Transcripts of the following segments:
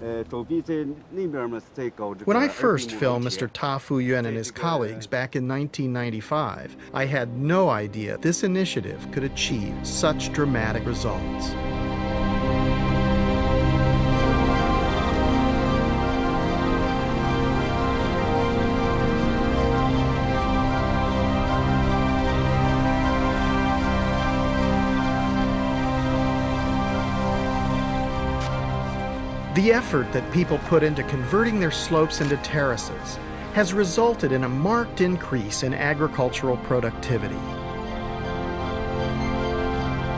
When I first filmed Mr. Ta Fuyuan and his colleagues back in 1995, I had no idea this initiative could achieve such dramatic results. The effort that people put into converting their slopes into terraces has resulted in a marked increase in agricultural productivity.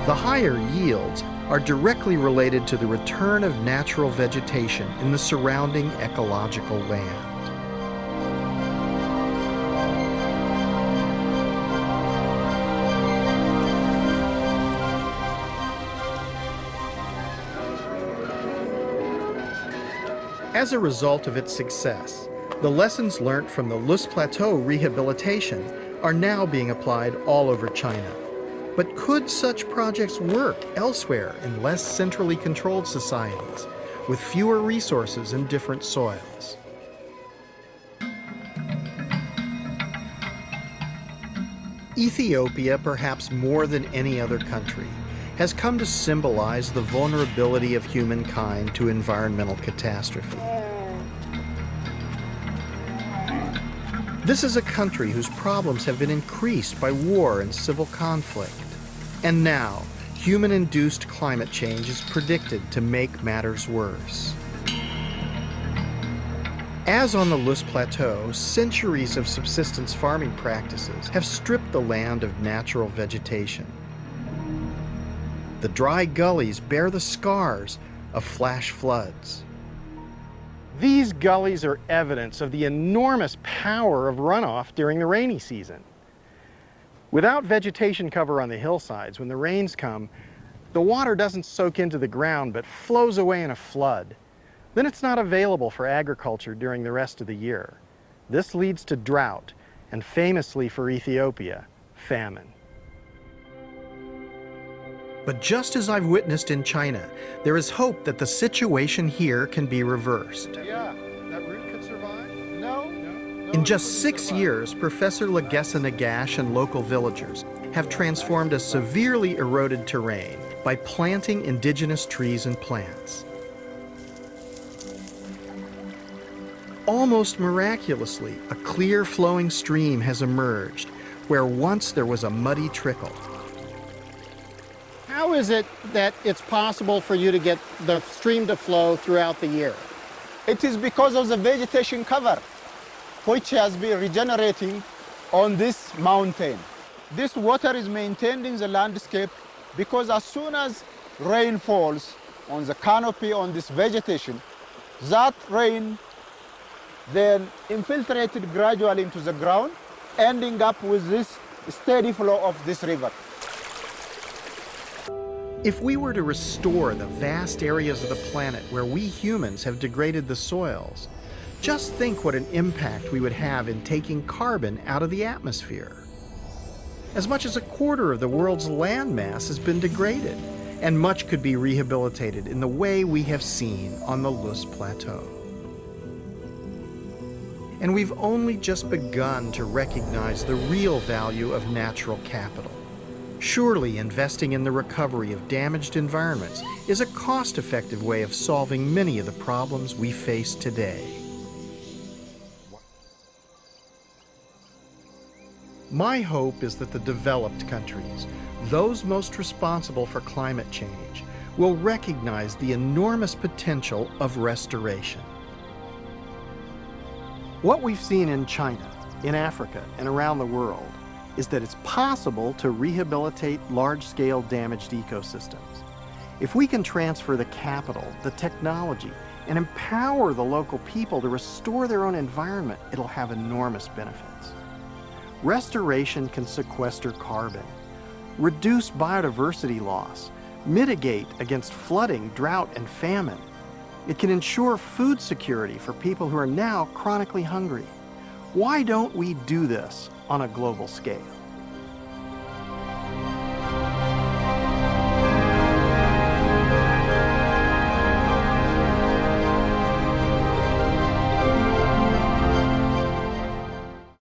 The higher yields are directly related to the return of natural vegetation in the surrounding ecological land. As a result of its success, the lessons learned from the Loess Plateau rehabilitation are now being applied all over China. But could such projects work elsewhere in less centrally controlled societies, with fewer resources and different soils? Ethiopia, perhaps more than any other country, has come to symbolize the vulnerability of humankind to environmental catastrophe. This is a country whose problems have been increased by war and civil conflict. And now, human-induced climate change is predicted to make matters worse. As on the Loess Plateau, centuries of subsistence farming practices have stripped the land of natural vegetation. The dry gullies bear the scars of flash floods. These gullies are evidence of the enormous power of runoff during the rainy season. Without vegetation cover on the hillsides, when the rains come, the water doesn't soak into the ground but flows away in a flood. Then it's not available for agriculture during the rest of the year. This leads to drought and, famously for Ethiopia, famine. But just as I've witnessed in China, there is hope that the situation here can be reversed. Yeah, that root could survive? No. In just 6 years, Professor Loess Nagash and local villagers have transformed a severely eroded terrain by planting indigenous trees and plants. Almost miraculously, a clear flowing stream has emerged where once there was a muddy trickle. How is it that it's possible for you to get the stream to flow throughout the year? It is because of the vegetation cover, which has been regenerating on this mountain. This water is maintained in the landscape because as soon as rain falls on the canopy on this vegetation, that rain then infiltrated gradually into the ground, ending up with this steady flow of this river. If we were to restore the vast areas of the planet where we humans have degraded the soils, just think what an impact we would have in taking carbon out of the atmosphere. As much as 1/4 of the world's land mass has been degraded, and much could be rehabilitated in the way we have seen on the Loess Plateau. And we've only just begun to recognize the real value of natural capital. Surely investing in the recovery of damaged environments is a cost-effective way of solving many of the problems we face today. My hope is that the developed countries, those most responsible for climate change, will recognize the enormous potential of restoration. What we've seen in China, in Africa, and around the world is that it's possible to rehabilitate large-scale damaged ecosystems. If we can transfer the capital, the technology, and empower the local people to restore their own environment, it'll have enormous benefits. Restoration can sequester carbon, reduce biodiversity loss, mitigate against flooding, drought, and famine. It can ensure food security for people who are now chronically hungry. Why don't we do this on a global scale?